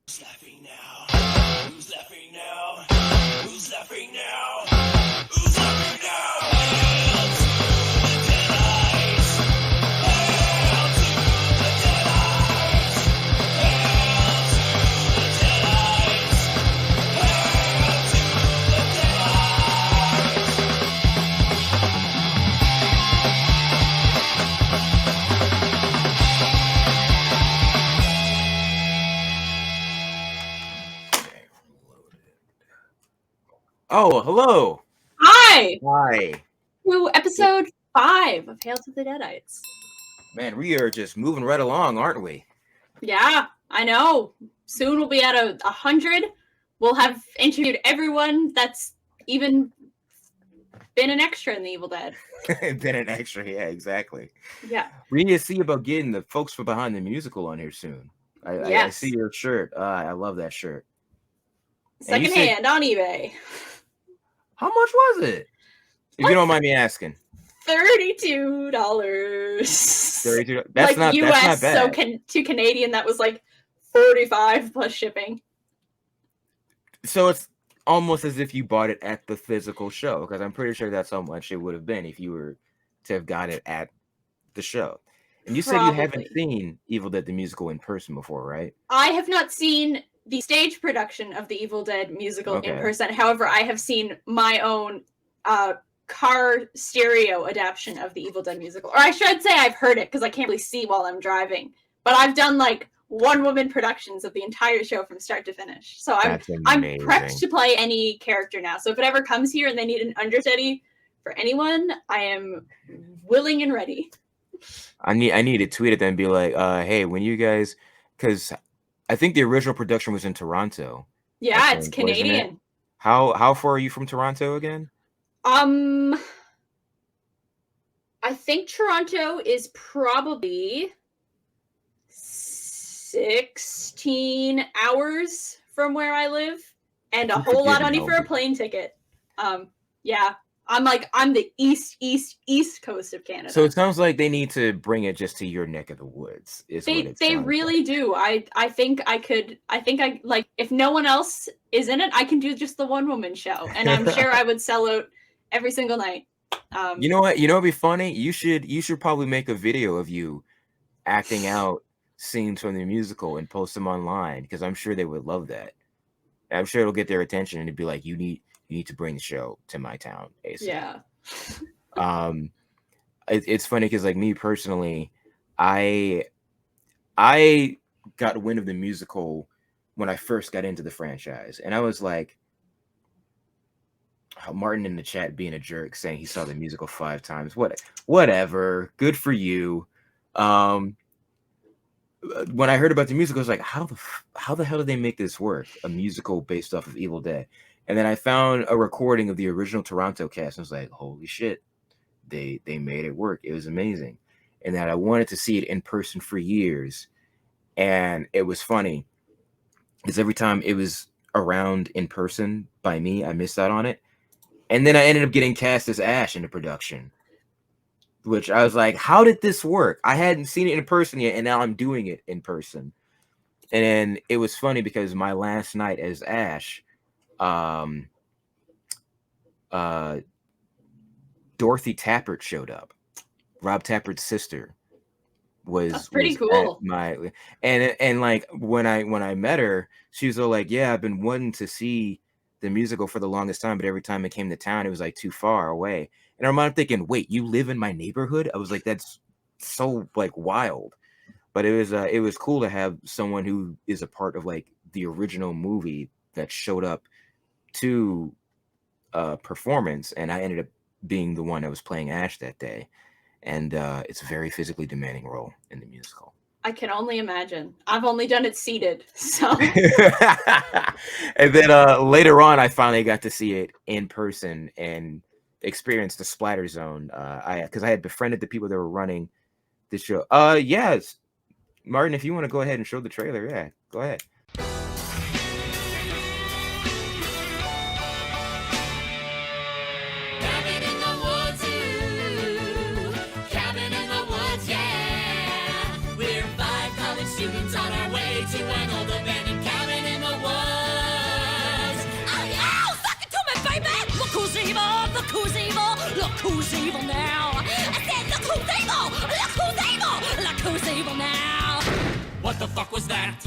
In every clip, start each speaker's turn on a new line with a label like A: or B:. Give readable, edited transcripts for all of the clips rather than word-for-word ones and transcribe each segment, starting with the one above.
A: Who's laughing now? Who's laughing now? Who's laughing now? Who's laughing now? Hail to the Deadites! Hail to the Deadites! Hail to the Deadites! Hail to the
B: Oh, hello.
C: Hi!
B: Hi.
C: To episode 5 of Hail to the Deadites.
B: Man, we are just moving right along, aren't we?
C: Yeah, I know. Soon we'll be at 100. We'll have interviewed everyone that's even been an extra in The Evil Dead.
B: Been an extra, yeah, exactly.
C: Yeah.
B: We need to see about getting the folks from behind the musical on here soon. I
C: Yes.
B: see your shirt. I love that shirt.
C: Secondhand on eBay.
B: How much was it? If you don't mind me asking.
C: $32.
B: $32. That's
C: like
B: not
C: US,
B: bad.
C: so to Canadian, that was like $45 plus shipping.
B: So it's almost as if you bought it at the physical show, because I'm pretty sure that's how much it would have been if you were to have got it at the show. And you said you haven't seen Evil Dead the musical in person before, right?
C: I have not seen the stage production of the Evil Dead musical in person. However, I have seen my own car stereo adaptation of the Evil Dead musical. Or I should say I've heard it, because I can't really see while I'm driving. But I've done like one-woman productions of the entire show from start to finish. So I'm prepped to play any character now. So if it ever comes here and they need an understudy for anyone, I am willing and ready.
B: I need to tweet at them and be like, hey, when you guys, because I think the original production was in Toronto.
C: Yeah, it's Canadian.
B: It? How far are you from Toronto again?
C: I think Toronto is probably 16 hours from where I live, and a whole lot of money for a plane ticket. Yeah. I'm the east coast of Canada.
B: So it sounds like they need to bring it just to your neck of the woods.
C: They really do. I think if no one else is in it, I can do just the one woman show, and I'm sure I would sell out every single night.
B: You know what? It'd be funny. You should probably make a video of you acting out scenes from the musical and post them online, because I'm sure they would love that. I'm sure it'll get their attention, and it'd be like, you need to bring the show to my town, ASAP.
C: Yeah.
B: It's funny because, like, me personally, I got wind of the musical when I first got into the franchise, and I was like, Martin in the chat being a jerk, saying he saw the musical 5 times. Whatever. Good for you. When I heard about the musical, I was like, how the hell did they make this work? A musical based off of Evil Dead. And then I found a recording of the original Toronto cast, and I was like, holy shit, they made it work. It was amazing. And that I wanted to see it in person for years. And it was funny, because every time it was around in person by me, I missed out on it. And then I ended up getting cast as Ash in the production, which I was like, how did this work? I hadn't seen it in person yet, and now I'm doing it in person. And then it was funny because my last night as Ash, Dorothy Tappert showed up. Rob Tappert's sister
C: That's pretty cool.
B: And like when I met her, she was all like, yeah, I've been wanting to see the musical for the longest time, but every time it came to town, it was like too far away. And I'm thinking, wait, you live in my neighborhood? I was like, that's so like wild. But it was cool to have someone who is a part of like the original movie that showed up to performance, and I ended up being the one that was playing Ash that day. And it's a very physically demanding role in the musical.
C: I can only imagine. I've only done it seated, so.
B: And then later on, I finally got to see it in person and experience the splatter zone. Because I had befriended the people that were running the show. Yes, Martin, if you want to go ahead and show the trailer, yeah, go ahead.
A: Students on our way to an old abandoned cabin Look who's evil! Look who's evil now! I said, look who's evil! Look who's evil! Look who's evil now! What the fuck was that?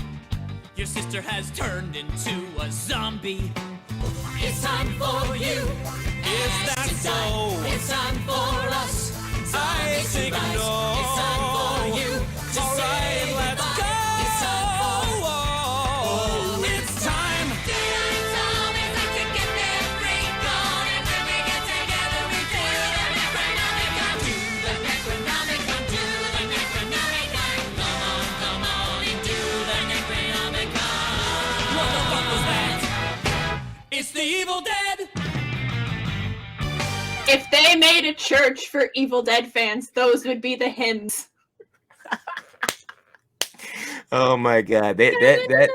A: Your sister has turned into a zombie. It's time for you. Is that so? It's time for us. I think no. It's time for you to say let's go. It's time for it's time. Daylight zombies like to get their freak on, and when we get together we do the Necronomicon. Do the Necronomicon. Do the Necronomicon. Come on, and do the Necronomicon. What the fuck was that? It's the Evil Dead.
C: If they made a church for Evil Dead fans, those would be the hymns.
B: Oh my god, that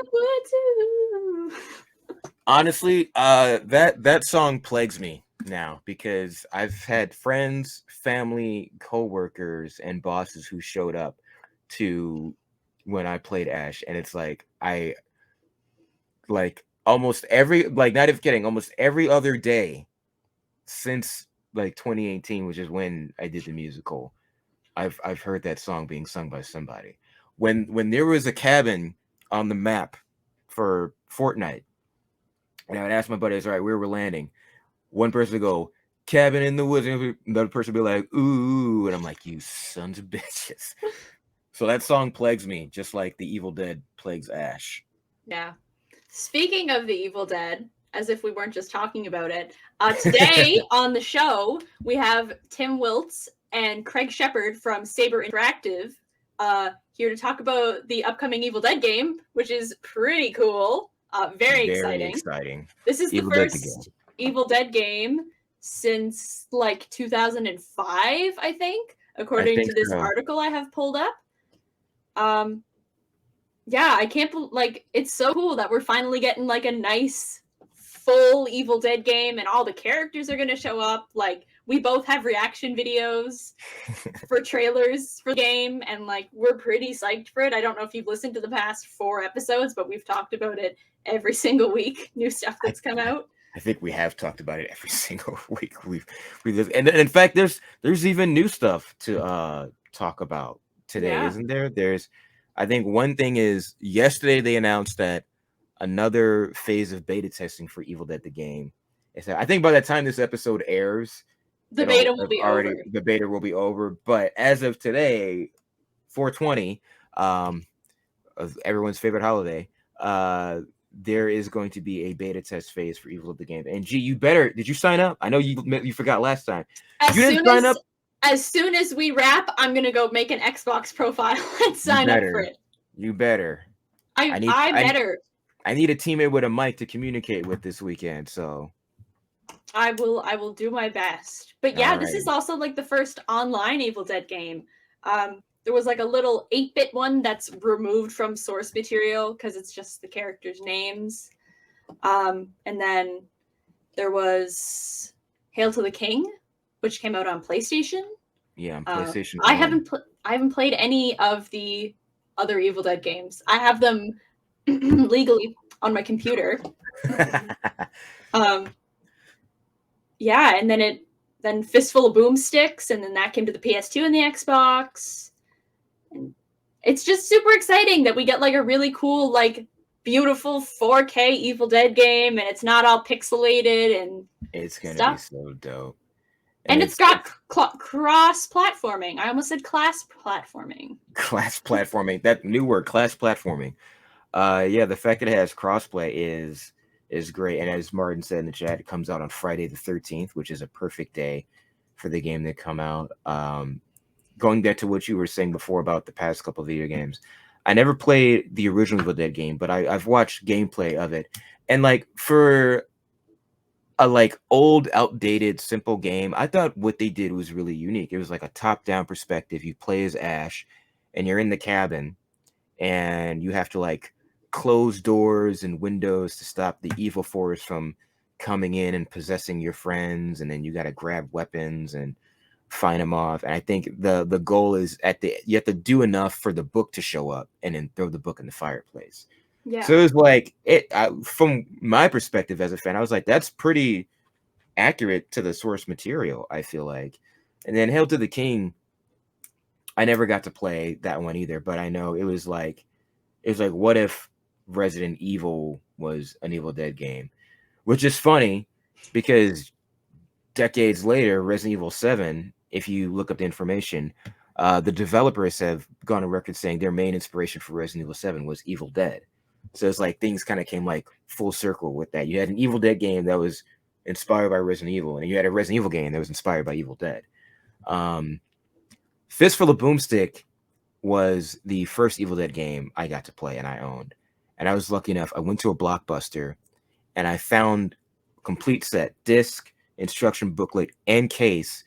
B: honestly, that song plagues me now because I've had friends, family, coworkers, and bosses who showed up to when I played Ash, and it's like almost every not even kidding, almost every other day since 2018, which is when I did the musical, I've heard that song being sung by somebody. When there was a cabin on the map for Fortnite, and I would ask my buddies, all right, where we're landing, one person would go, cabin in the woods, and another person would be like, ooh, and I'm like, you sons of bitches. So that song plagues me, just like the Evil Dead plagues Ash.
C: Yeah. Speaking of the Evil Dead, as if we weren't just talking about it, today on the show, we have Tim Willits and Craig Sherman from Saber Interactive here to talk about the upcoming Evil Dead game, which is pretty cool. Very exciting. This is the first Evil Dead game since 2005, I think, according to this article I have pulled up. Yeah, I can't it's so cool that we're finally getting a nice full Evil Dead game, and all the characters are going to show up. We both have reaction videos for trailers for the game, and we're pretty psyched for it. I don't know if you've listened to the past 4 episodes, but we've talked about it every single week. New stuff that's come out.
B: I think we have talked about it every single week. And in fact, there's even new stuff to talk about today, isn't there? I think one thing is yesterday they announced that another phase of beta testing for Evil Dead the game. I think by the time this episode airs,
C: the beta will be over.
B: The beta will be over. But as of today, 420, of everyone's favorite holiday, there is going to be a beta test phase for Evil Dead the game. And Gee, did you sign up? I know you forgot last time.
C: As soon as we wrap, I'm gonna go make an Xbox profile and sign up for it.
B: You better.
C: I better.
B: I need a teammate with a mic to communicate with this weekend, so
C: I will do my best. But yeah, this is also the first online Evil Dead game. There was a little 8-bit one that's removed from source material because it's just the characters' names. And then there was Hail to the King, which came out on PlayStation.
B: Yeah, on PlayStation.
C: I haven't played any of the other Evil Dead games. I have them legally on my computer. Yeah, and then Fistful of Boomsticks, and then that came to the PS2 and the Xbox. And it's just super exciting that we get a really cool, beautiful 4K Evil Dead game, and it's not all pixelated and
B: it's gonna be so dope.
C: And it's got cross-platforming. I almost said class platforming.
B: Class platforming. That new word, class platforming. Yeah, the fact that it has crossplay is great. And as Martin said in the chat, it comes out on Friday the 13th, which is a perfect day for the game to come out. Going back to what you were saying before about the past couple of video games, I never played the original Evil Dead game, but I've watched gameplay of it. And for a old, outdated, simple game, I thought what they did was really unique. It was a top-down perspective. You play as Ash, and you're in the cabin, and you have to close doors and windows to stop the evil force from coming in and possessing your friends, and then you got to grab weapons and find them off. And I think the goal is you have to do enough for the book to show up, and then throw the book in the fireplace. Yeah. So it was from my perspective as a fan, I was like, that's pretty accurate to the source material, I feel like. And then Hail to the King, I never got to play that one either, but I know it was like what if Resident Evil was an Evil Dead game? Which is funny because decades later, Resident Evil 7, if you look up the information, the developers have gone on record saying their main inspiration for Resident Evil 7 was Evil Dead. So it's like things kind of came like full circle with that. You had an Evil Dead game that was inspired by Resident Evil, and you had a Resident Evil game that was inspired by Evil Dead. Fistful of Boomstick was the first Evil Dead game I got to play and I owned. And I was lucky enough, I went to a Blockbuster and I found complete set, disc, instruction booklet, and case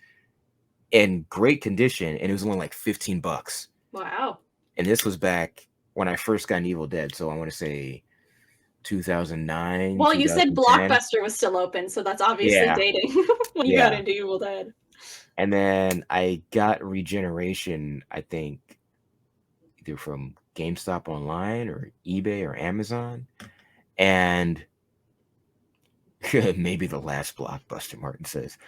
B: in great condition, and it was only like $15.
C: Wow.
B: And this was back when I first got an Evil Dead, so I want to say 2009.
C: Well, you said Blockbuster was still open, so that's obviously dating when you got into Evil Dead.
B: And then I got Regeneration, I think, either from GameStop online or eBay or Amazon. And maybe the last Blockbuster, Martin says.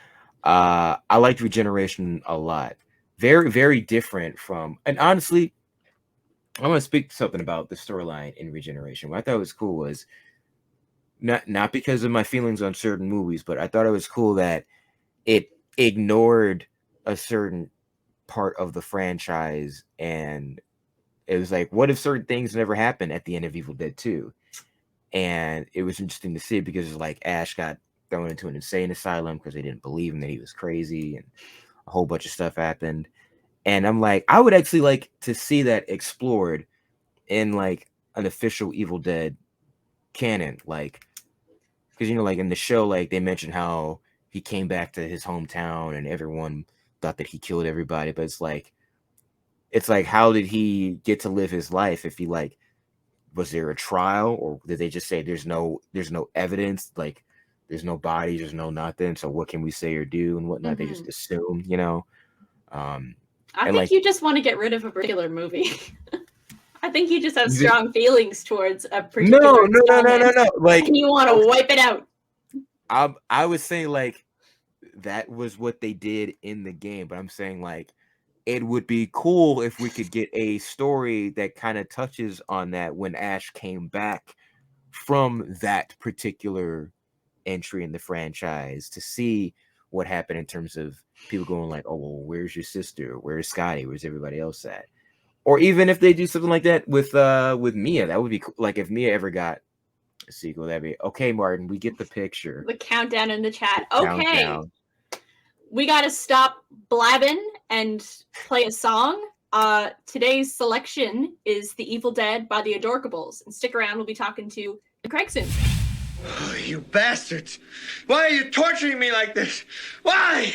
B: I liked Regeneration a lot. Very, very different from, and honestly, I want to speak something about the storyline in Regeneration. What I thought was cool was not because of my feelings on certain movies, but I thought it was cool that it ignored a certain part of the franchise, and it was like, what if certain things never happened at the end of Evil Dead 2? And it was interesting to see because it's like Ash got thrown into an insane asylum because they didn't believe him that he was crazy, and a whole bunch of stuff happened. And I'm like, I would actually like to see that explored in like an official Evil Dead canon, like, because like in the show, like they mentioned how he came back to his hometown and everyone thought that he killed everybody, but it's like how did he get to live his life? If he like, was there a trial, or did they just say there's no evidence, like there's no body, there's no nothing, so what can we say or do and whatnot? They just assume,
C: I think you just want to get rid of a particular movie. I think you just have strong feelings towards a particular
B: no. Like,
C: and you want to wipe it out.
B: I was saying like that was what they did in the game, but I'm saying like it would be cool if we could get a story that kind of touches on that when Ash came back from that particular entry in the franchise, to see what happened in terms of people going like, oh, well, where's your sister? Where's Scotty? Where's everybody else at? Or even if they do something like that with Mia, that would be cool. Like if Mia ever got a sequel, that'd be okay. Martin, we get the picture.
C: The countdown in the chat. Okay,
B: countdown.
C: We got to stop blabbing and play a song. Today's selection is The Evil Dead by the Adorkables. And stick around, we'll be talking to Craig soon.
D: Oh, you bastards! Why are you torturing me like this? Why?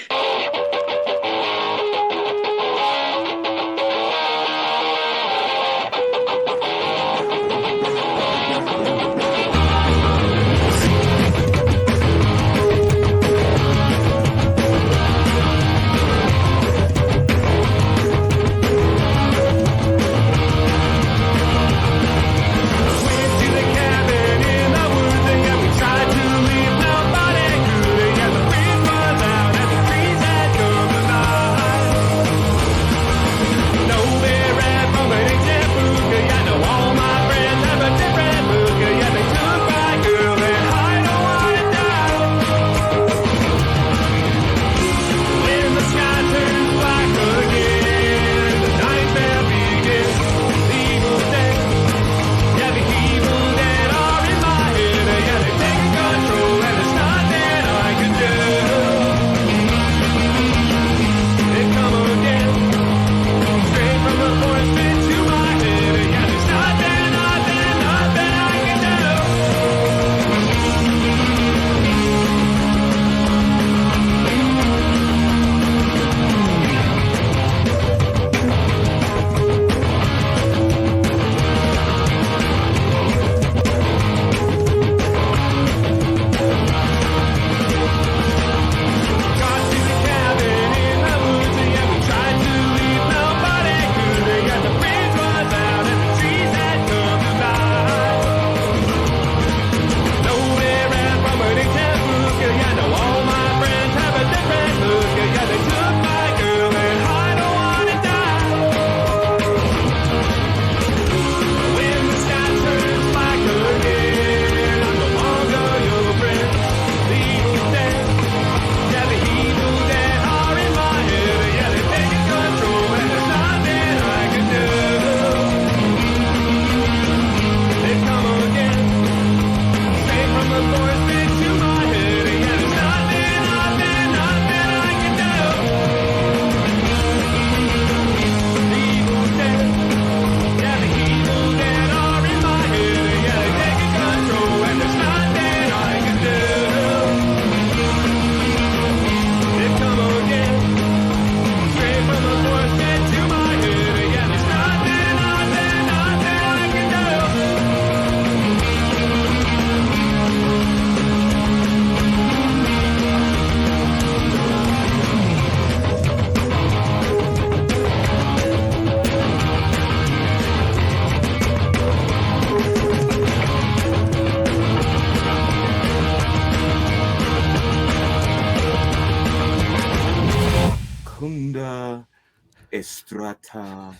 B: Strata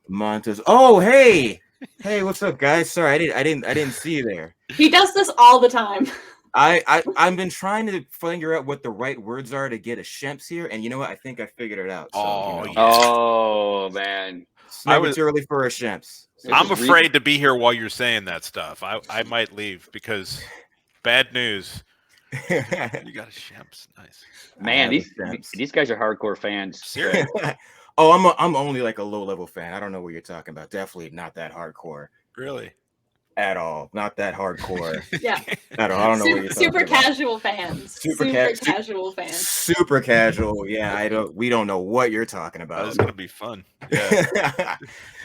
B: Montes. Oh, hey, what's up, guys? Sorry, I didn't see you there.
C: He does this all the time.
B: I've been trying to figure out what the right words are to get a Shemps here, and you know what? I think I figured it out. So,
E: Oh,
B: you know,
E: yeah.
F: Oh man,
B: it's never too early for a Shemps. So
E: I'm afraid to be here while you're saying that stuff. I might leave because bad news. You got a Shemps. Nice.
F: man, these guys are hardcore fans.
E: Seriously.
B: Oh, I'm only like a low level fan. I don't know what you're talking about. Definitely not that hardcore.
E: Really?
B: At all. Not that hardcore.
C: Yeah.
B: At all. I don't know what you're talking
C: super
B: about.
C: casual fans. Super casual fans.
B: Super casual. Yeah, we don't know what you're talking about.
E: That was gonna be fun. Yeah.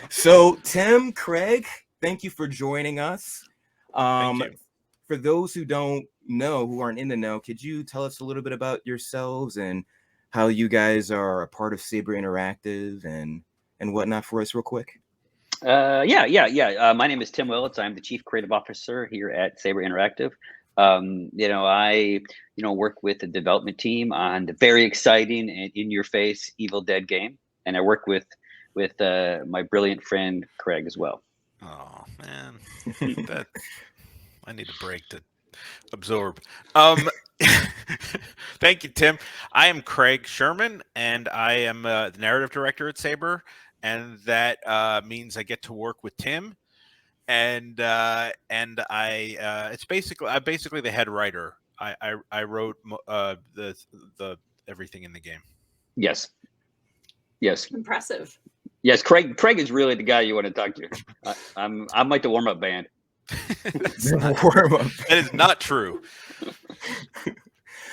B: So Tim, Craig, thank you for joining us.
E: Thank you.
B: For those who don't know, who aren't in the know, could you tell us a little bit about yourselves and how you guys are a part of Saber Interactive and whatnot for us real quick?
F: Yeah. My name is Tim Willits. I'm the Chief Creative Officer here at Saber Interactive. I work with the development team on the very exciting and in-your-face Evil Dead game, and I work with my brilliant friend Craig as well.
E: Oh man, that I need a break to absorb. Thank you, Tim. I am Craig Sherman, and I am the narrative director at Saber, and that means I get to work with Tim, and I it's basically the head writer. I wrote the everything in the game.
F: Yes.
C: Impressive.
F: Yes, Craig is really the guy you want to talk to. I'm like the warm-up band.
E: That is not true.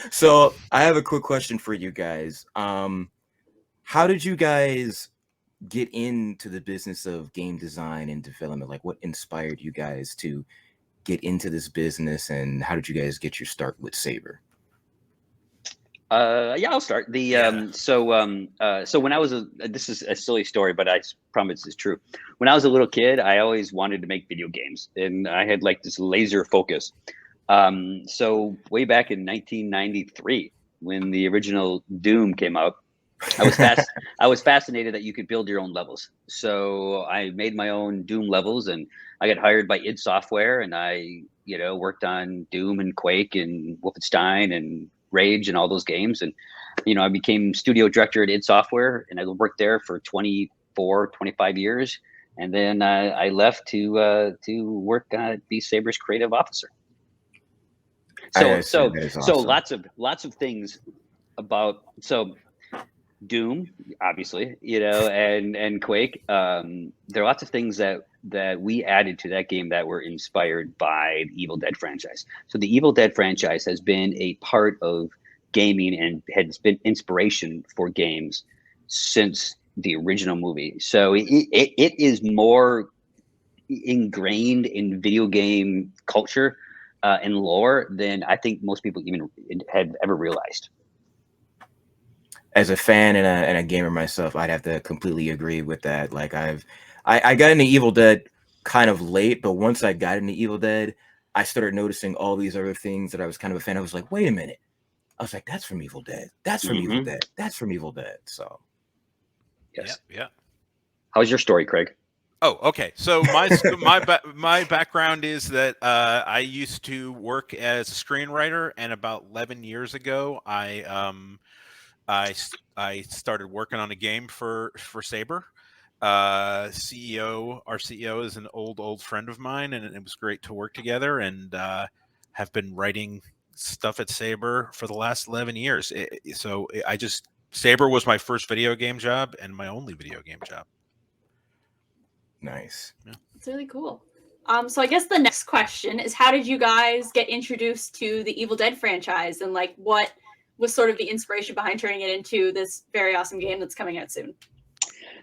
B: So I have a quick question for you guys. How did you guys get into the business of game design and development? Like, what inspired you guys to get into this business, and how did you guys get your start with Saber?
F: I'll start. So when I was this is a silly story, but I promise it's true. When I was a little kid, I always wanted to make video games, and I had like this laser focus. So way back in 1993, when the original Doom came out, I was fascinated that you could build your own levels. So I made my own Doom levels, and I got hired by id Software, and I worked on Doom and Quake and Wolfenstein and Rage and all those games. And, I became studio director at id Software, and I worked there for 25 years. And then I left to work be Saber's creative officer. So awesome. lots of things about, Doom, obviously, and Quake. There are lots of things that we added to that game that were inspired by the Evil Dead franchise. So the Evil Dead franchise has been a part of gaming and has been inspiration for games since the original movie. So it is more ingrained in video game culture and lore than I think most people even had ever realized.
B: As a fan and a gamer myself, I'd have to completely agree with that. Like I got into Evil Dead kind of late, but once I got into Evil Dead, I started noticing all these other things that I was kind of a fan. I was like, wait a minute. I was like, that's from Evil Dead. That's from Evil Dead. That's from Evil Dead. So,
F: yes.
E: Yeah.
F: How's your story, Craig?
E: Oh, okay. So my background is that I used to work as a screenwriter, and about 11 years ago, I started working on a game for Saber. Our CEO is an old friend of mine, and it was great to work together, and have been writing stuff at Saber for the last 11 years. Saber was my first video game job and my only video game job.
B: Nice.
E: Yeah.
C: It's really cool. So I guess the next question is, how did you guys get introduced to the Evil Dead franchise, and like what was sort of the inspiration behind turning it into this very awesome game that's coming out soon?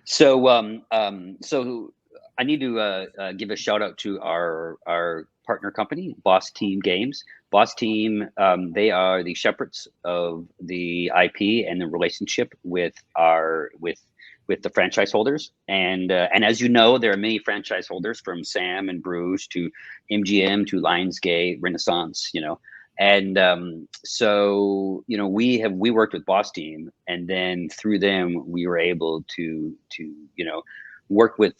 F: So I need to give a shout out to our partner company, Boss Team Games. Boss Team, they are the shepherds of the IP and the relationship with the franchise holders. And as you know, there are many franchise holders, from Sam and Bruges to MGM to Lionsgate, Renaissance, And so, you know, we worked with Boss Team, and then through them we were able to you know, work with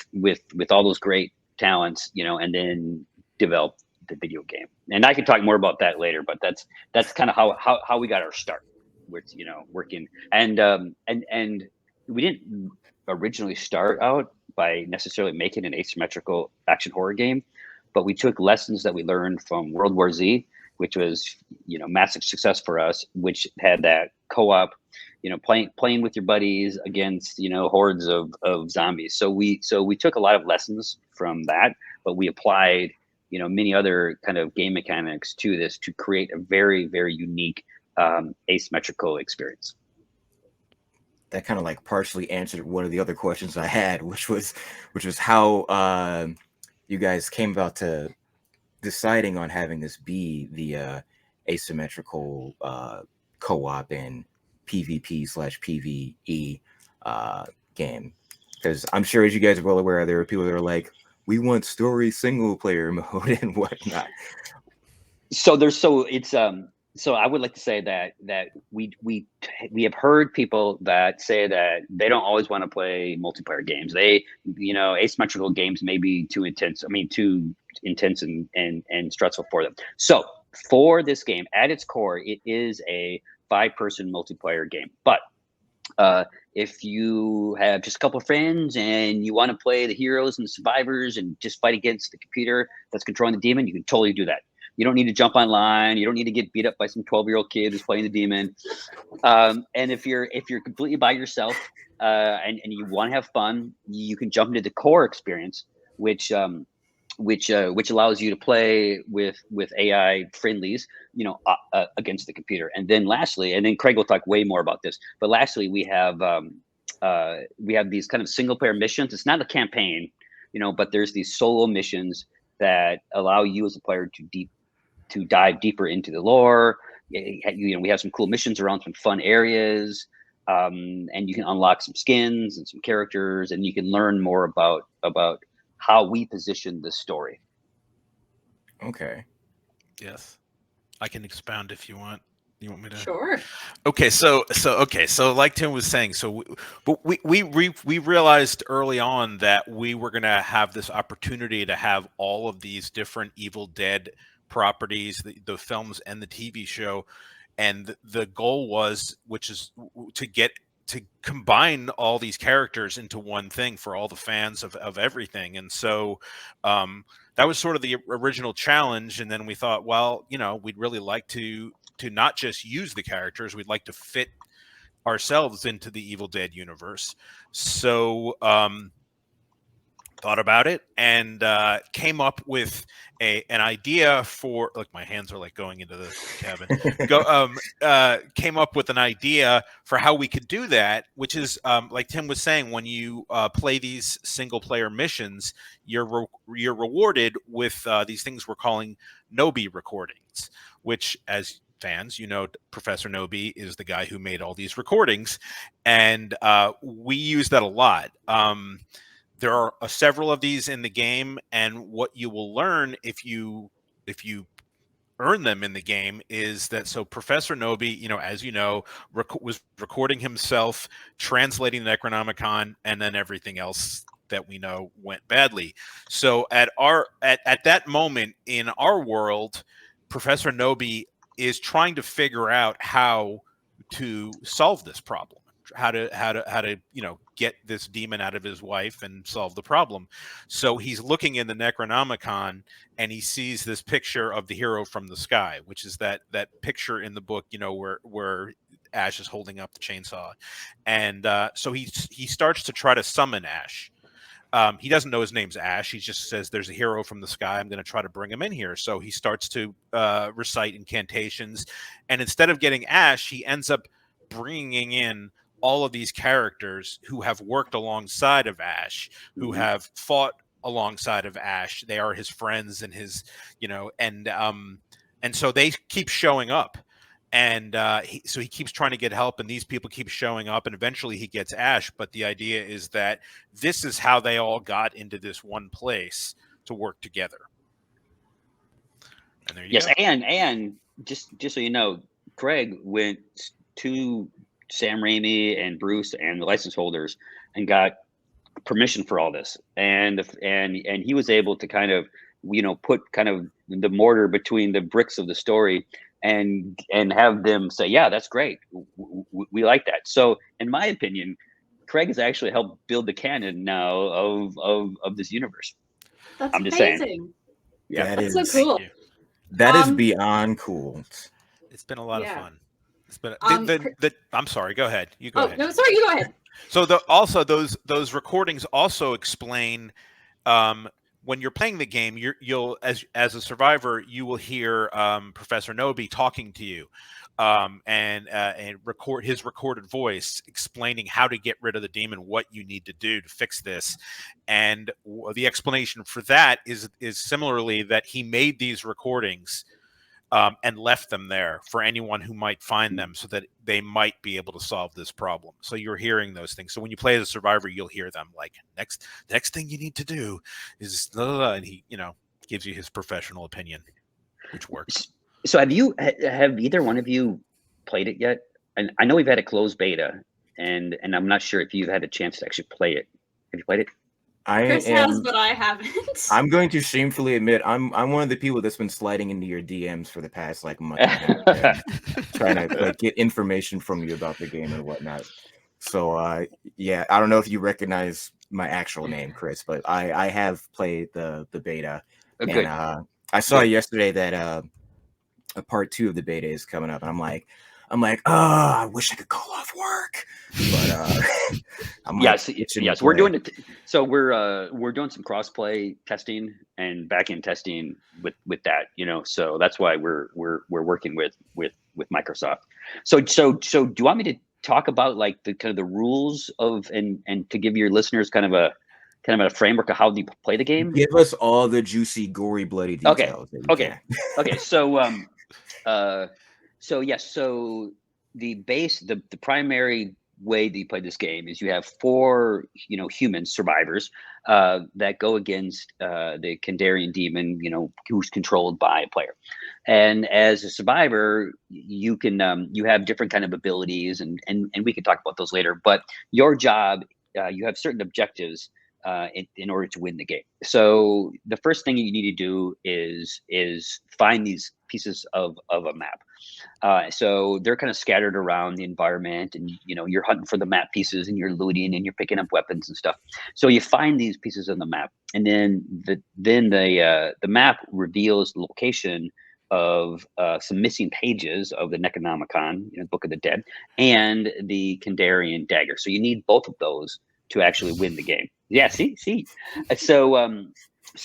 F: all those great talents, you know, and then develop the video game. And I can talk more about that later, but that's kind of how we got our start. With, you know, working, and we didn't originally start out by necessarily making an asymmetrical action horror game, but we took lessons that we learned from World War Z, which was, you know, massive success for us, which had that co-op, you know, playing with your buddies against, you know, hordes of zombies. So we took a lot of lessons from that, but we applied, you know, many other kind of game mechanics to this to create a very, very unique asymmetrical experience.
B: That kind of like partially answered one of the other questions I had, which was how you guys came about to deciding on having this be the asymmetrical co-op and PvP/PvE game. Because I'm sure, as you guys are well aware, there are people that are like, we want story single player mode and whatnot.
F: So so I would like to say that we have heard people that say that they don't always want to play multiplayer games. They, you know, asymmetrical games may be too intense. I mean, too intense and stressful for them. So for this game, at its core, it is a 5-person multiplayer game. But if you have just a couple of friends and you want to play the heroes and the survivors and just fight against the computer that's controlling the demon, you can totally do that. You don't need to jump online. You don't need to get beat up by some 12-year-old kid who's playing the demon. And if you're completely by yourself and you want to have fun, you can jump into the core experience, which allows you to play with AI friendlies, you know, against the computer. And then lastly, and then Craig will talk way more about this, but lastly, we have these kind of single player missions. It's not a campaign, you know, but there's these solo missions that allow you as a player to dive deeper into the lore. You know, we have some cool missions around some fun areas, and you can unlock some skins and some characters, and you can learn more about how we position the story.
B: Okay.
E: Yes, I can expound if you want. You want me to?
C: Sure.
E: Okay, so like Tim was saying, we realized early on that we were going to have this opportunity to have all of these different Evil Dead properties, the films and the TV show, and the goal was, which is to combine all these characters into one thing for all the fans of everything. And so that was sort of the original challenge. And then we thought, well, you know, we'd really like to not just use the characters, we'd like to fit ourselves into the Evil Dead universe. So thought about it and came up with an idea for, look, my hands are like going into the cabin. Came up with an idea for how we could do that, which is like Tim was saying, when you play these single player missions, you're rewarded with these things we're calling Nobi recordings, which, as fans, you know, Professor Nobi is the guy who made all these recordings, and we use that a lot. There are several of these in the game, and what you will learn if you earn them in the game is that, so Professor Nobi, you know, as you know, was recording himself, translating the Necronomicon, and then everything else that we know went badly. So at that moment in our world, Professor Nobi is trying to figure out how to solve this problem, how to you know, get this demon out of his wife and solve the problem. So he's looking in the Necronomicon and he sees this picture of the hero from the sky, which is that picture in the book, you know, where Ash is holding up the chainsaw. And so he starts to try to summon Ash. He doesn't know his name's Ash. He just says, there's a hero from the sky. I'm going to try to bring him in here. So he starts to recite incantations. And instead of getting Ash, he ends up bringing in all of these characters who have worked alongside of Ash, who have fought alongside of Ash. They are his friends and his, you know, and so they keep showing up. And so he keeps trying to get help, and these people keep showing up, and eventually he gets Ash. But the idea is that this is how they all got into this one place to work together. And there you go.
F: And just so you know, Craig went to Sam Raimi and Bruce and the license holders and got permission for all this, and he was able to kind of put kind of the mortar between the bricks of the story and have them say, yeah, that's great, we like that. So in my opinion, Craig has actually helped build the canon now of this universe.
C: That's
F: I'm just
C: amazing.
F: saying. Yeah,
C: that's so cool.
B: That is beyond cool.
E: It's been a lot of
C: Yeah.
E: fun. It's been I'm sorry, go ahead. You go ahead.
C: No, sorry, you go ahead.
E: So also those recordings also explain when you're playing the game, you'll as a survivor, you will hear Professor Nobi talking to you and record his recorded voice explaining how to get rid of the demon, what you need to do to fix this. And the explanation for that is similarly that he made these recordings and left them there for anyone who might find them so that they might be able to solve this problem. So you're hearing those things. So when you play as a survivor, you'll hear them like, next thing you need to do is blah, blah, blah, and he, gives you his professional opinion, which works.
F: So have either one of you played it yet? And I know we've had a closed beta, and I'm not sure if you've had a chance to actually play it. Have you played it?
C: Chris has, but I haven't.
B: I'm going to shamefully admit I'm one of the people that's been sliding into your DMs for the past month, trying to get information from you about the game and whatnot. So I don't know if you recognize my actual name, Chris, but I have played the beta, and I saw yesterday that a part 2 of the beta is coming up, and I'm like, oh, I wish I could call off work, but
F: yes, we're doing it. So we're doing some cross-play testing and back-end testing with that, so that's why we're working with Microsoft. So do you want me to talk about like the kind of the rules of and to give your listeners kind of a framework of how you play the game?
B: Give us all the juicy, gory, bloody details.
F: Okay. So yes, so the primary way that you play this game is you have 4 human survivors that go against the Kandarian demon, who's controlled by a player. And as a survivor, you can you have different kind of abilities, and we can talk about those later, but your job, you have certain objectives in order to win the game. So the first thing you need to do is find these pieces of a map. So they're kind of scattered around the environment, and you're hunting for the map pieces, and you're looting, and you're picking up weapons and stuff. So you find these pieces on the map, and then the map reveals the location of some missing pages of the Necronomicon, Book of the Dead, and the Kandarian dagger. So you need both of those to actually win the game. Yeah, see. So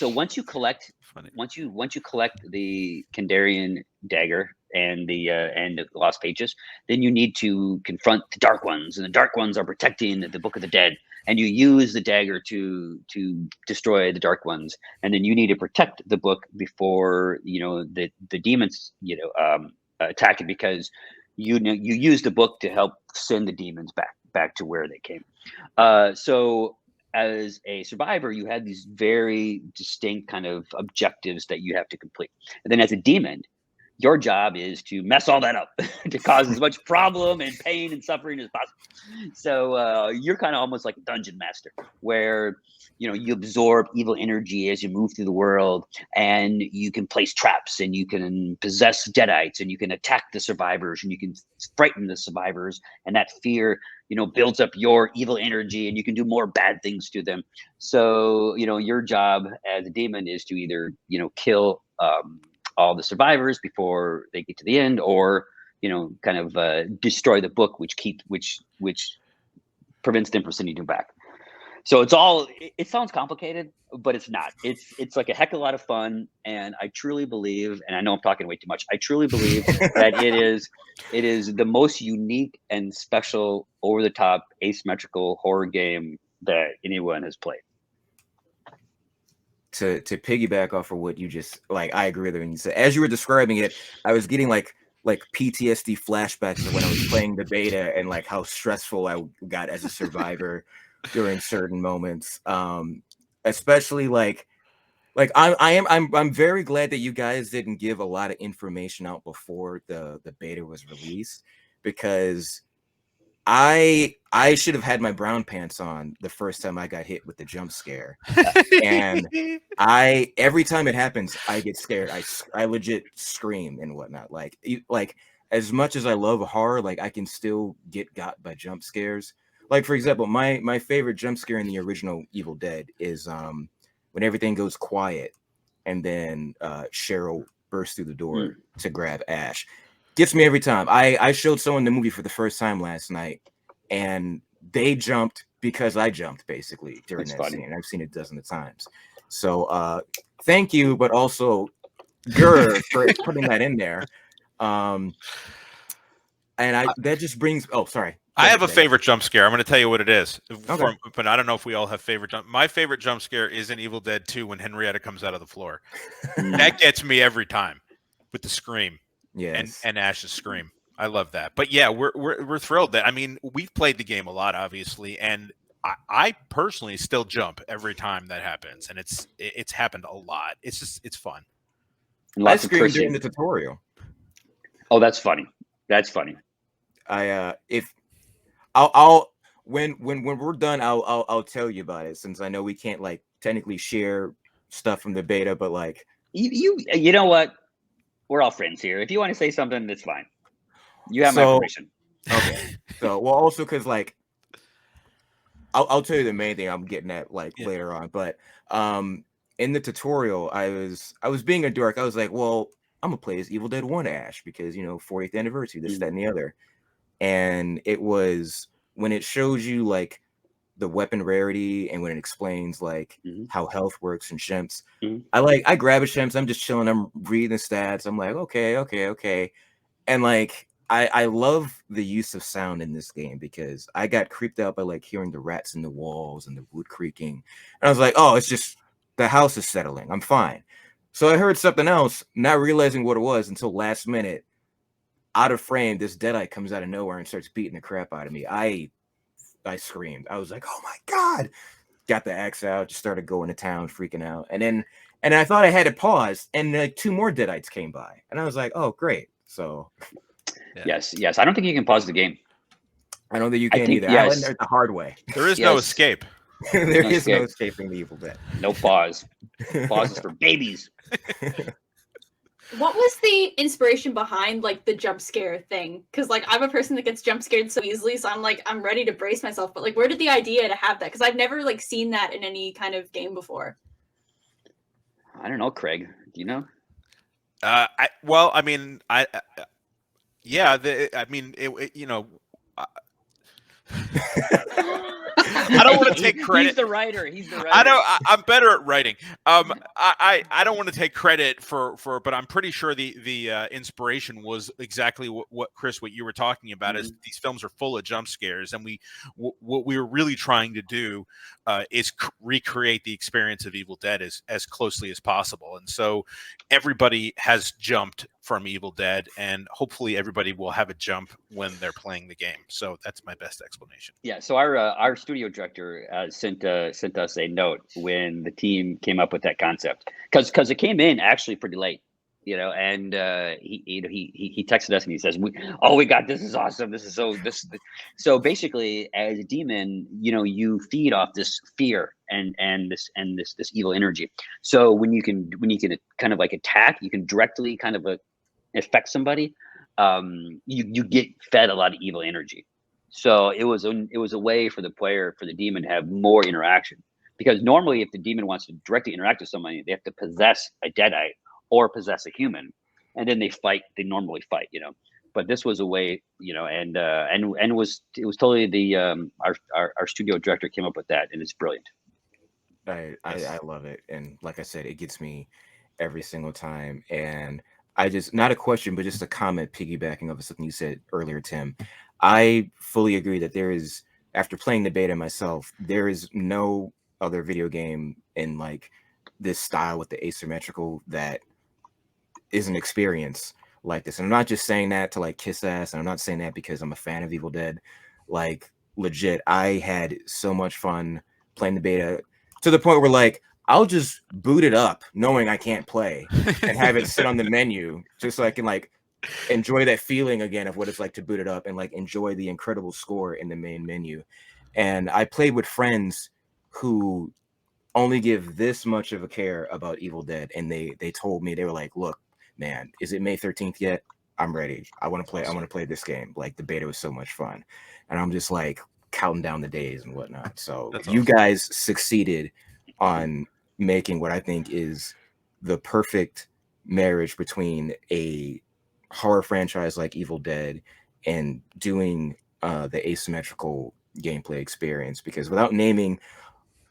F: once you collect the Kandarian dagger and the lost pages, then you need to confront the Dark Ones, and the Dark Ones are protecting the Book of the Dead, and you use the dagger to destroy the Dark Ones, and then you need to protect the book before the demons attack it, because you use the book to help send the demons back to where they came. So as a survivor, you have these very distinct kind of objectives that you have to complete. And then as a demon, your job is to mess all that up, to cause as much problem and pain and suffering as possible. So you're kind of almost like a dungeon master, where you absorb evil energy as you move through the world, and you can place traps, and you can possess Deadites, and you can attack the survivors, and you can frighten the survivors, and that fear builds up your evil energy, and you can do more bad things to them. So your job as a demon is to either kill all the survivors before they get to the end, or kind of destroy the book, which prevents them from sending you back. So it sounds complicated, but it's not. It's like a heck of a lot of fun, and I truly believe, and I know I'm talking way too much, I truly believe that it is the most unique and special, over the top, asymmetrical horror game that anyone has played.
B: To piggyback off of what you just, I agree with everything you said. As you were describing it, I was getting like PTSD flashbacks of when I was playing the beta, and how stressful I got as a survivor during certain moments. Especially Like I'm very glad that you guys didn't give a lot of information out before the beta was released, because I should have had my brown pants on the first time I got hit with the jump scare. And every time it happens, I get scared. I legit scream and whatnot. Like as much as I love horror, like I can still get got by jump scares. Like, for example, my favorite jump scare in the original Evil Dead is when everything goes quiet and then Cheryl bursts through the door to grab Ash. Gets me every time. I showed someone the movie for the first time last night, and they jumped because I jumped, basically, during that scene. And I've seen it dozens of times. So thank you, but also Gur for putting that in there. And that just brings. Oh, sorry.
E: I have a favorite jump scare. I'm going to tell you what it is.
B: Okay.
E: But I don't know if we all have favorite jump. My favorite jump scare is in Evil Dead 2 when Henrietta comes out of the floor. That gets me every time with the scream.
B: Yes.
E: And Ash's scream. I love that. But yeah, we're thrilled that, I mean, we've played the game a lot, obviously, and I personally still jump every time that happens, and it's happened a lot. It's fun.
B: I screamed during the tutorial.
F: Oh, that's funny. That's funny.
B: I'll when we're done, I'll tell you about it, since I know we can't like technically share stuff from the beta, but like
F: you know what? We're all friends here. If you want to say something, that's fine. You have my permission.
B: Okay. So, well, also because like I'll tell you the main thing I'm getting at later on, but in the tutorial, I was being a dork. I was like, well, I'm gonna play as Evil Dead 1 Ash because 40th anniversary, this, that, and the other. And it was when it shows you like the weapon rarity and when it explains like how health works and shemps. I grab a shemps, I'm just chilling, I'm reading the stats, I'm like, okay. And like I love the use of sound in this game because I got creeped out by like hearing the rats in the walls and the wood creaking. And I was like, oh, it's just the house is settling, I'm fine. So I heard something else, not realizing what it was until last minute. Out of frame, this Deadite comes out of nowhere and starts beating the crap out of me. I screamed. I was like, oh my God. Got the axe out, just started going to town, freaking out. And I thought I had it paused, and like 2 more Deadites came by. And I was like, oh, great. So
F: yes. I don't think you can pause the game.
B: I don't think you can either.
F: Yes.
B: I learned it the hard way.
E: There is no escape.
B: There is no escaping the Evil Dead.
F: No pause. Pause is for babies.
C: What was the inspiration behind like the jump scare thing? Because like I'm a person that gets jump scared so easily, so I'm ready to brace myself. But like, where did the idea to have that? Because I've never like seen that in any kind of game before.
F: I don't know, Craig. Do you know?
E: I don't want to take credit.
F: He's the writer.
E: I'm better at writing. I don't want to take credit for, but I'm pretty sure the inspiration was exactly what Chris, what you were talking about. Is these films are full of jump scares, and what we were really trying to do is recreate the experience of Evil Dead as closely as possible. And so everybody has jumped from Evil Dead, and hopefully everybody will have a jump when they're playing the game. So that's my best explanation.
F: Yeah. So our studio director sent us a note when the team came up with that concept, because it came in actually pretty late, and he texted us and he says, we got this, is awesome, this is so basically as a demon, you feed off this fear and this evil energy. So when you can kind of like attack, you can directly kind of affect somebody, you get fed a lot of evil energy. So it was a way for the player, for the demon, to have more interaction, because normally if the demon wants to directly interact with somebody, they have to possess a Deadite or possess a human, and then they normally fight, but this was a way, and it was totally the our studio director came up with that, and it's brilliant.
B: I love it, and like I said, it gets me every single time. And I just, not a question, but just a comment piggybacking off of something you said earlier, Tim. I fully agree that there is, after playing the beta myself, there is no other video game in like this style with the asymmetrical that is an experience like this. And I'm not just saying that to like kiss ass, and I'm not saying that because I'm a fan of Evil Dead. Like legit, I had so much fun playing the beta, to the point where like I'll just boot it up knowing I can't play and have it sit on the menu just so I can like enjoy that feeling again of what it's like to boot it up and like enjoy the incredible score in the main menu. And I played with friends who only give this much of a care about Evil Dead, and they told me, they were like, look, man, is it May 13th yet? I'm ready. I want to play this game. Like, the beta was so much fun. And I'm just like counting down the days and whatnot. So you guys succeeded on making what I think is the perfect marriage between a horror franchise like Evil Dead and doing the asymmetrical gameplay experience, because without naming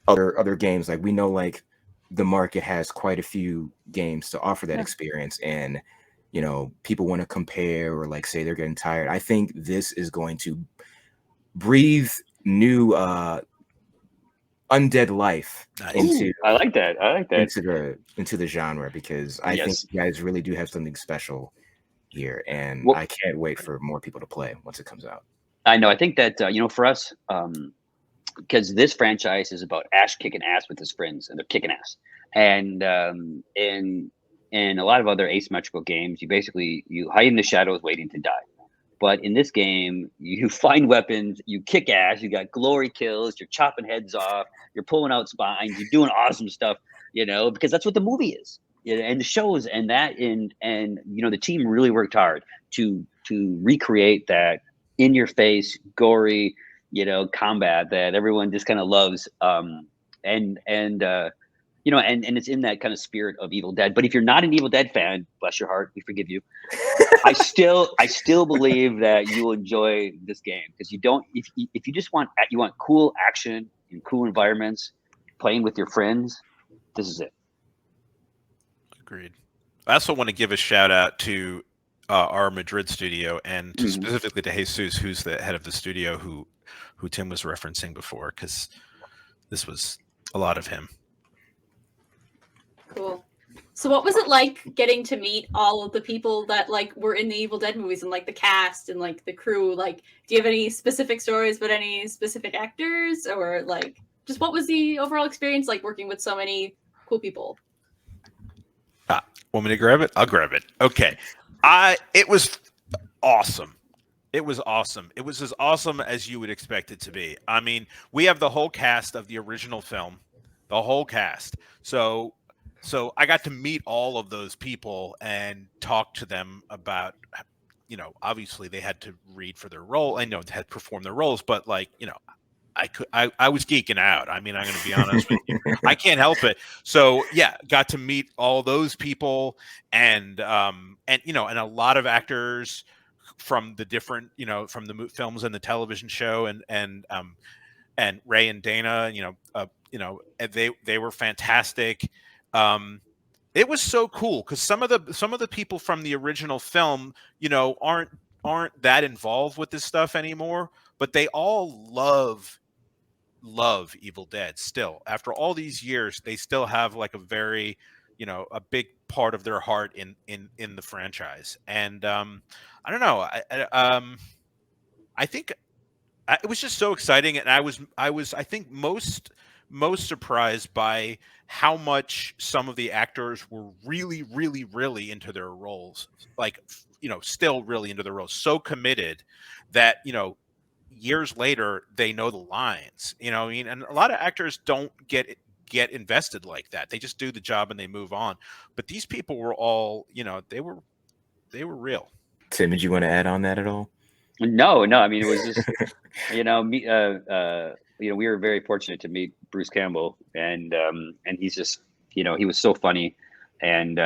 B: other games, like we know like the market has quite a few games to offer that experience, and you know, people want to compare or like say they're getting tired. I think this is going to breathe new undead life into
F: I like that
B: into the genre, because I think you guys really do have something special here, and I can't wait for more people to play once it comes out.
F: I know. I think that you know, for us, because this franchise is about Ash kicking ass with his friends, and they're kicking ass. And in a lot of other asymmetrical games, you hide in the shadows waiting to die. But in this game, you find weapons, you kick ass, you got glory kills, you're chopping heads off, you're pulling out spines, you're doing awesome stuff, you know, because that's what the movie is. And the shows and you know, the team really worked hard to recreate that in your face, gory, you know, combat that everyone just kind of loves. You know, and it's in that kind of spirit of Evil Dead. But if you're not an Evil Dead fan, bless your heart, we forgive you. I still believe that you will enjoy this game, because you don't. If you just want cool action in cool environments, playing with your friends, this is it.
E: Agreed. I also want to give a shout out to our Madrid studio, and to specifically to Jesus, who's the head of the studio, who Tim was referencing before, because this was a lot of him.
C: Cool. So what was it like getting to meet all of the people that like were in the Evil Dead movies, and like the cast and like the crew? Like, do you have any specific stories about any specific actors, or like just what was the overall experience like working with so many cool people?
E: Want me to grab it? I'll grab it. Okay. It was awesome. It was awesome. It was as awesome as you would expect it to be. I mean, we have the whole cast of the original film, the whole cast. So I got to meet all of those people and talk to them about, you know, obviously they had to read for their role. I know they had to perform their roles, but like, you know, I was geeking out. I mean, I'm going to be honest with you. I can't help it. So yeah, got to meet all those people, and you know, and a lot of actors from the different, you know, from the films and the television show, and Ray and Dana, you know, they were fantastic. It was so cool, because some of the people from the original film, you know, aren't that involved with this stuff anymore, but they all love Evil Dead still. After all these years, they still have like a very, you know, a big part of their heart in the franchise. And I don't know, I think it was just so exciting, and I was I think most surprised by how much some of the actors were really into their roles, like, you know, still really into their roles, so committed that, you know, years later they know the lines, you know what I mean? And a lot of actors don't get invested like that. They just do the job and they move on. But these people were all, you know, they were real.
B: Tim, did you want to add on that at all?
F: No. I mean, it was just, you know, me. You know, we were very fortunate to meet Bruce Campbell, and he's just, you know, he was so funny, and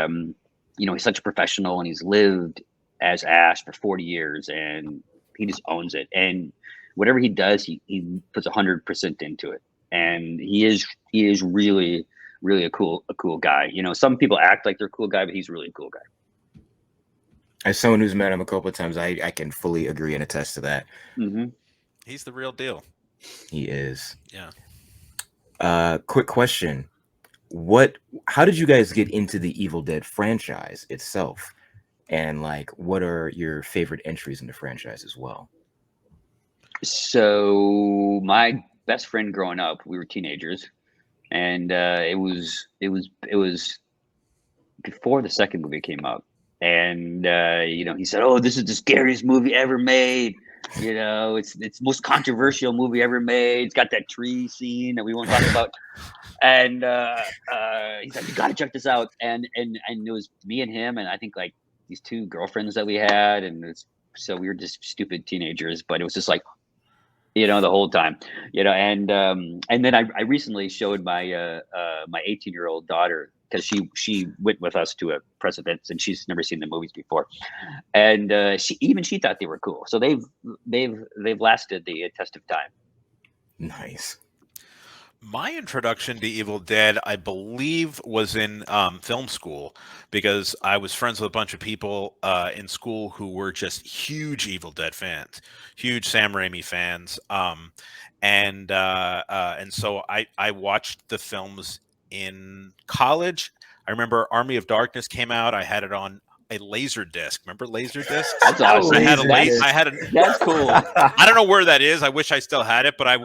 F: you know, he's such a professional, and he's lived as Ash for 40 years, and he just owns it. And whatever he does, he puts 100% into it, and he is really a cool guy. You know, some people act like they're a cool guy, but he's really a cool guy.
B: As someone who's met him a couple of times, I can fully agree and attest to that.
E: He's the real deal.
B: He is.
E: Yeah.
B: Quick question: how did you guys get into the Evil Dead franchise itself, and like, what are your favorite entries in the franchise as well?
F: So my best friend growing up, we were teenagers, and it was before the second movie came out, and he said, "Oh, this is the scariest movie ever made. It's the most controversial movie ever made. It's got that tree scene that we won't talk about." And he's like, "You got to check this out." And it was me and him, and I think like these two girlfriends that we had, and so we were just stupid teenagers, but it was just like, the whole time, and then I recently showed my my 18-year-old daughter, because she went with us to a press event and she's never seen the movies before, and she thought they were cool. So they've lasted the test of time.
B: Nice.
E: My introduction to Evil Dead, I believe, was in film school, because I was friends with a bunch of people in school who were just huge Evil Dead fans, huge Sam Raimi fans, and so I watched the films in college. I remember Army of Darkness came out. I had it on a laser disc. Remember laser discs?
F: That's awesome. That's cool.
E: I don't know where that is. I wish I still had it, but I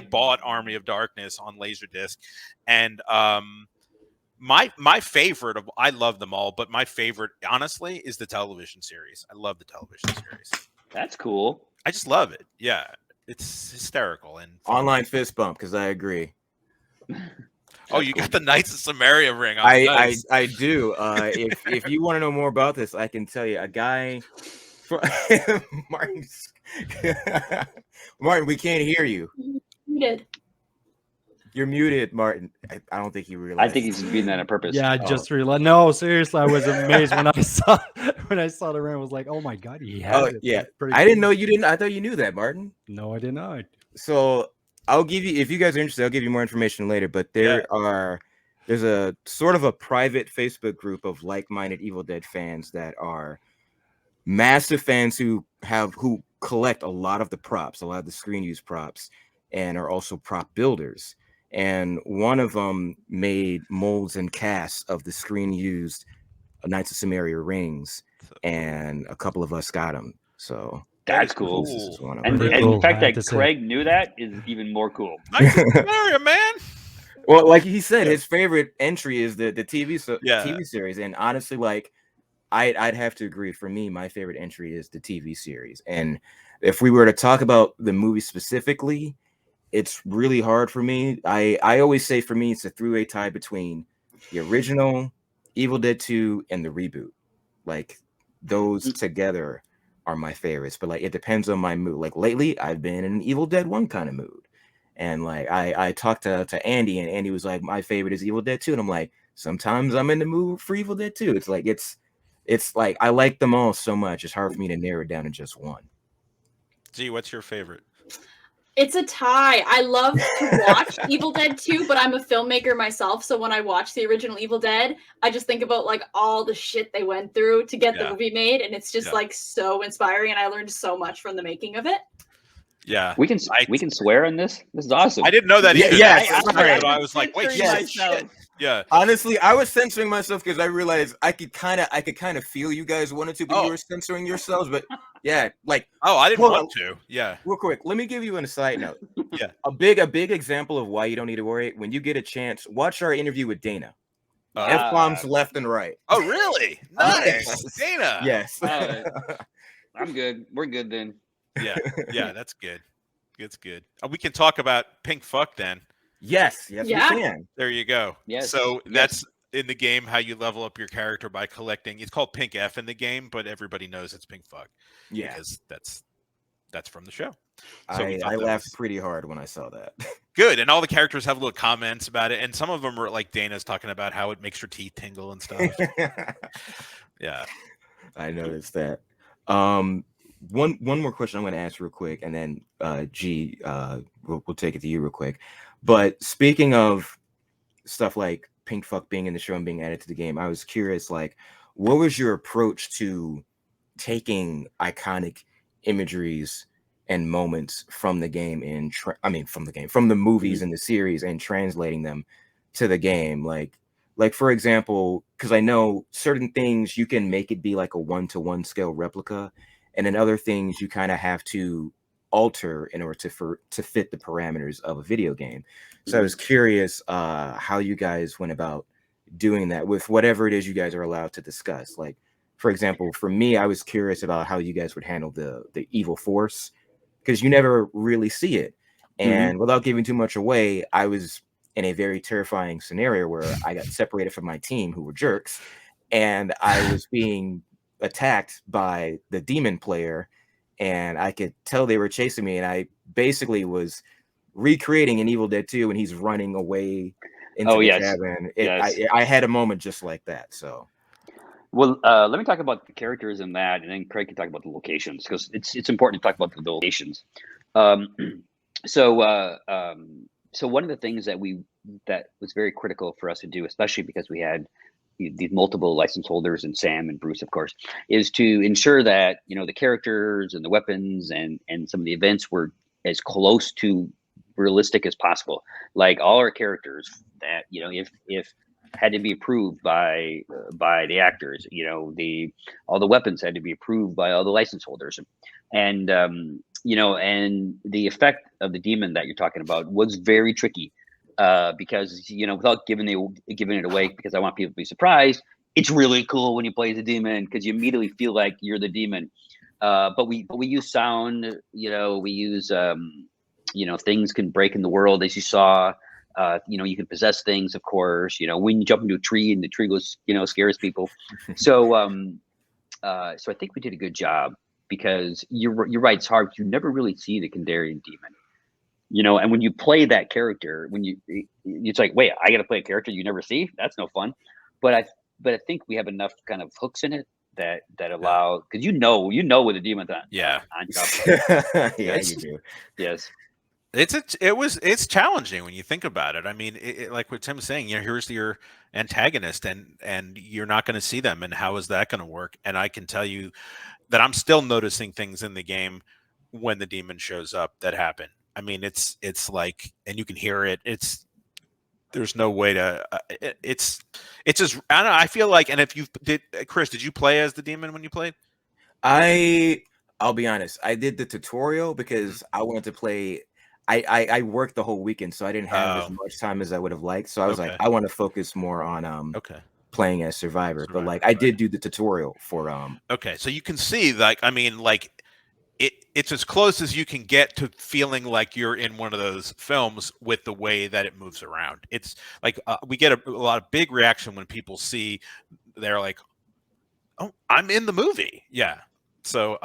E: bought Army of Darkness on laser disc, and my favorite of, I love them all, but my favorite, honestly, is the television series. I love the television series.
F: That's cool.
E: I just love it. Yeah, it's hysterical and fun.
B: Online fist bump, because I agree.
E: Oh, you got the Knights of Samaria ring.
B: I do. If you want to know more about this, I can tell you. A guy, Martin. Martin, we can't hear you.
C: Muted.
B: You're muted, Martin. I don't think he realized.
F: I think he's doing that on purpose.
G: Yeah, I just realized. No, seriously, I was amazed when I saw the ring. I was like, "Oh my god, he has it."
B: Yeah,
G: Pretty
B: I didn't
G: cool.
B: know you didn't. I thought you knew that, Martin.
G: No, I did not.
B: So I'll give you, if you guys are interested, I'll give you more information later. But there's a sort of a private Facebook group of like-minded Evil Dead fans that are massive fans who collect a lot of the props, a lot of the screen use props, and are also prop builders. And one of them made molds and casts of the screen used Knights of Samaria rings, and a couple of us got them. So
F: that's cool. And
G: cool.
F: the fact that Craig knew that is even more cool.
E: Knights of Samaria, man.
B: Well, like he said, his favorite entry is the TV series, and honestly, like I'd have to agree. For me, my favorite entry is the TV series. And if we were to talk about the movie specifically, it's really hard for me. I always say, for me, it's a three-way tie between the original Evil Dead 2 and the reboot. Like, those together are my favorites. But like, it depends on my mood. Like, lately, I've been in an Evil Dead 1 kind of mood. And like, I talked to Andy, and Andy was like, my favorite is Evil Dead 2. And I'm like, sometimes I'm in the mood for Evil Dead 2. It's like, it's like, I like them all so much. It's hard for me to narrow it down to just one.
E: Gee, what's your favorite?
C: It's a tie. I love to watch Evil Dead 2, but I'm a filmmaker myself. So when I watch the original Evil Dead, I just think about like all the shit they went through to get the movie made. And it's just like so inspiring. And I learned so much from the making of it.
E: Yeah.
F: We can swear in this. This is awesome.
E: I didn't know that either.
B: I
E: was like, wait,
B: shit.
E: Yeah.
B: Honestly, I was censoring myself because I realized I could kind of feel you guys wanted to, but you were censoring yourselves. But yeah, like,
E: I didn't want to. Yeah.
B: Real quick, let me give you a side note.
E: Yeah.
B: A big example of why you don't need to worry. When you get a chance, watch our interview with Dana. F-bombs left and right.
E: Oh, really? Nice. Dana.
B: Yes.
F: I'm good. We're good then.
E: Yeah, that's good. It's good. We can talk about Pink Fuck then.
B: Yes, we can.
E: There you go.
F: Yes.
E: So that's in the game how you level up your character by collecting. It's called Pink F in the game, but everybody knows it's Pink Fuck.
B: Yeah,
E: because that's from the show.
B: So I laughed pretty hard when I saw that.
E: Good, and all the characters have little comments about it, and some of them are like Dana's talking about how it makes your teeth tingle and stuff. Yeah,
B: I noticed that. One more question I'm going to ask real quick, and then G, we'll take it to you real quick. But speaking of stuff like Pink Fuck being in the show and being added to the game, I was curious, like, what was your approach to taking iconic imageries and moments from the game from the movies and the series, and translating them to the game? Like for example, because I know certain things you can make it be like a 1-to-1 scale replica, and then other things you kind of have to alter in order to fit the parameters of a video game. So I was curious how you guys went about doing that with whatever it is you guys are allowed to discuss. Like, for example, for me, I was curious about how you guys would handle the evil force, because you never really see it. And without giving too much away, I was in a very terrifying scenario where I got separated from my team, who were jerks, and I was being attacked by the demon player, and I could tell they were chasing me, and I basically was recreating an Evil Dead 2, and he's running away into the cabin. I had a moment just like that. So,
F: well, let me talk about the characters in that, and then Craig can talk about the locations, because it's important to talk about the locations. So one of the things that was very critical for us to do, especially because we had these multiple license holders and Sam and Bruce, of course, is to ensure that, you know, the characters and the weapons and some of the events were as close to realistic as possible. Like all our characters that, you know, if had to be approved by the actors, you know, all the weapons had to be approved by all the license holders, and you know, and the effect of the demon that you're talking about was very tricky. Because, you know, without giving it away, because I want people to be surprised, it's really cool when you play as a demon, because you immediately feel like you're the demon. But we use sound, you know, we use, you know, things can break in the world, as you saw. You know, you can possess things, of course. You know, when you jump into a tree and the tree goes, you know, scares people. So, so I think we did a good job, because you're right. It's hard. You never really see the Kandarian demon. You know, and when you play that character, it's like, wait, I got to play a character you never see? That's no fun. But I think we have enough kind of hooks in it that allow, because you know what the demon's on.
E: Yeah.
F: On top.
B: Yeah, you do.
F: Yes.
E: It's challenging when you think about it. I mean, like what Tim's saying, you know, here's your antagonist, and you're not going to see them, and how is that going to work? And I can tell you that I'm still noticing things in the game when the demon shows up that happen. I mean, it's like, and you can hear it. There's no way to. It's just, I don't know. I feel like, and if Chris, did you play as the demon when you played?
B: I'll be honest. I did the tutorial because I wanted to play. I worked the whole weekend, so I didn't have as much time as I would have liked. So I was like, I want to focus more on playing as Survivor. But like, I did do the tutorial for
E: Okay, so you can see, like, I mean, like, it's as close as you can get to feeling like you're in one of those films with the way that it moves around. It's like we get a lot of big reaction when people see, they're like, "Oh, I'm in the movie." Yeah. So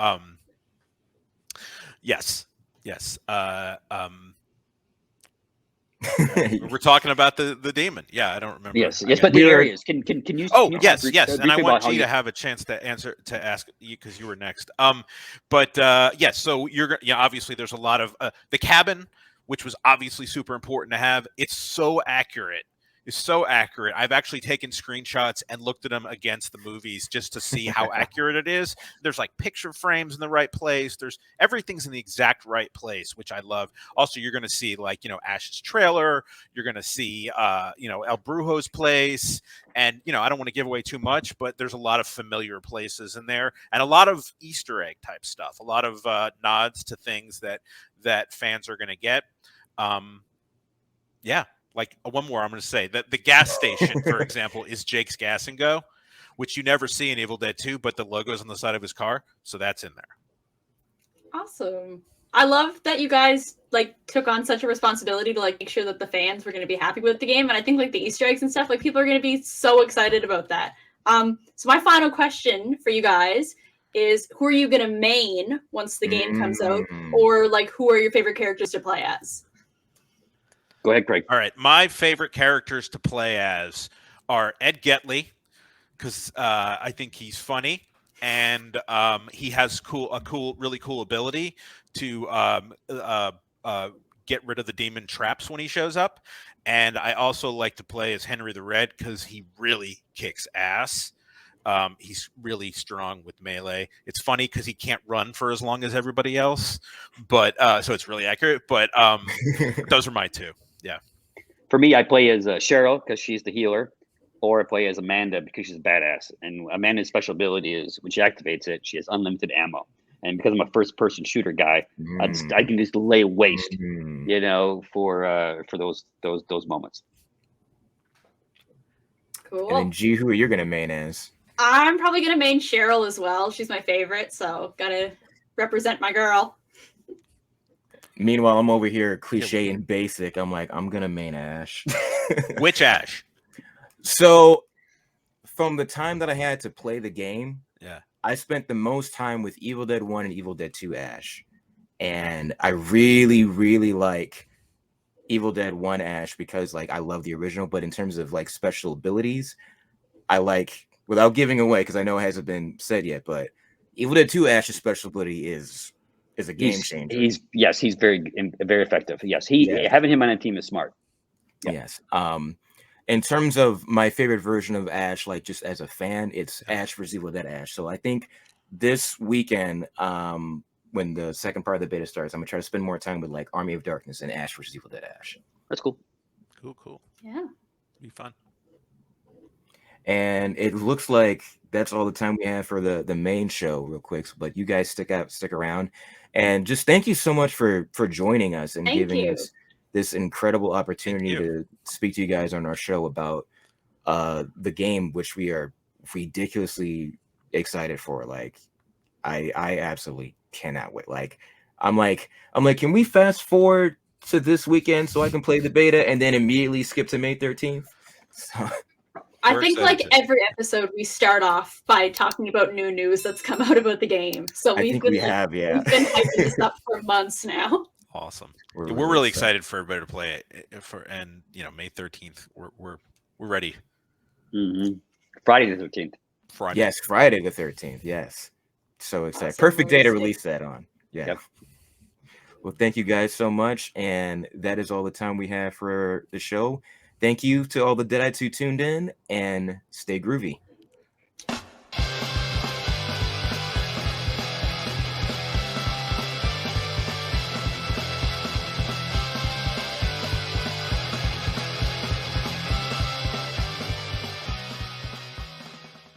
E: yes. We're talking about the demon. Yeah, I don't remember.
F: Yes, but the areas. Can you?
E: Oh, yes. And I want you to have a chance to ask you, because you were next. But yes. So obviously there's a lot of the cabin, which was obviously super important to have. It's so accurate. It's so accurate. I've actually taken screenshots and looked at them against the movies just to see how accurate it is. There's like picture frames in the right place. Everything's in the exact right place, which I love. Also, you're going to see, like, you know, Ash's trailer. You're going to see, you know, El Brujo's place. And, you know, I don't want to give away too much, but there's a lot of familiar places in there, and a lot of Easter egg type stuff, a lot of nods to things that fans are going to get. Yeah. Like, one more I'm going to say, that the gas station, for example, is Jake's Gas and Go, which you never see in Evil Dead 2, but the logo's on the side of his car, so that's in there.
C: Awesome. I love that you guys like took on such a responsibility to like make sure that the fans were going to be happy with the game, and I think like the Easter eggs and stuff, like people are going to be so excited about that. So my final question for you guys is, who are you going to main once the game comes out, or like who are your favorite characters to play as?
F: Go ahead, Craig.
E: All right. My favorite characters to play as are Ed Getley, because I think he's funny, and he has really cool ability to get rid of the demon traps when he shows up. And I also like to play as Henry the Red, because he really kicks ass. He's really strong with melee. It's funny because he can't run for as long as everybody else, but so it's really accurate. But those are my two. Yeah.
F: For me, I play as Cheryl, because she's the healer, or I play as Amanda because she's a badass. And Amanda's special ability is when she activates it, she has unlimited ammo. And because I'm a first-person shooter guy, I can just lay waste, you know, for those moments.
C: Cool.
B: And then G, who are you gonna main as?
C: I'm probably gonna main Cheryl as well. She's my favorite, so gotta represent my girl.
B: Meanwhile, I'm over here cliche and basic. I'm like, I'm gonna main Ash.
E: Which Ash?
B: So from the time that I had to play the game,
E: Yeah,
B: I spent the most time with Evil Dead 1 and Evil Dead 2 Ash. And I really, really like Evil Dead 1 Ash because like I love the original, but in terms of like special abilities, I like, without giving away, because I know it hasn't been said yet, but Evil Dead 2 Ash's special ability is a game changer.
F: He's very effective. Yes, having him on a team is smart.
B: Yeah. Yes. In terms of my favorite version of Ash, like just as a fan, it's Ash vs. Evil Dead Ash. So I think this weekend, when the second part of the beta starts, I'm gonna try to spend more time with like Army of Darkness and Ash vs. Evil Dead Ash.
F: That's cool.
E: Cool.
C: Yeah.
E: Be fun.
B: And it looks like that's all the time we have for the main show, real quick. But you guys stick around, and just thank you so much for joining us and giving us this incredible opportunity to speak to you guys on our show about the game, which we are ridiculously excited for. Like, I absolutely cannot wait. Like, I'm like, can we fast forward to this weekend so I can play the beta and then immediately skip to May 13th? So.
C: I think like every episode we start off by talking about new news that's come out about the game. So we've been hyping this up for months now.
E: Awesome. We're really excited for everybody to play it. And you know, May 13th, we're ready.
F: Friday the 13th.
B: Yes, Friday the 13th. Yes. So excited. Awesome. Perfect day to release that on. Yeah. Yep. Well, thank you guys so much. And that is all the time we have for the show. Thank you to all the Deadites who tuned in, and stay groovy.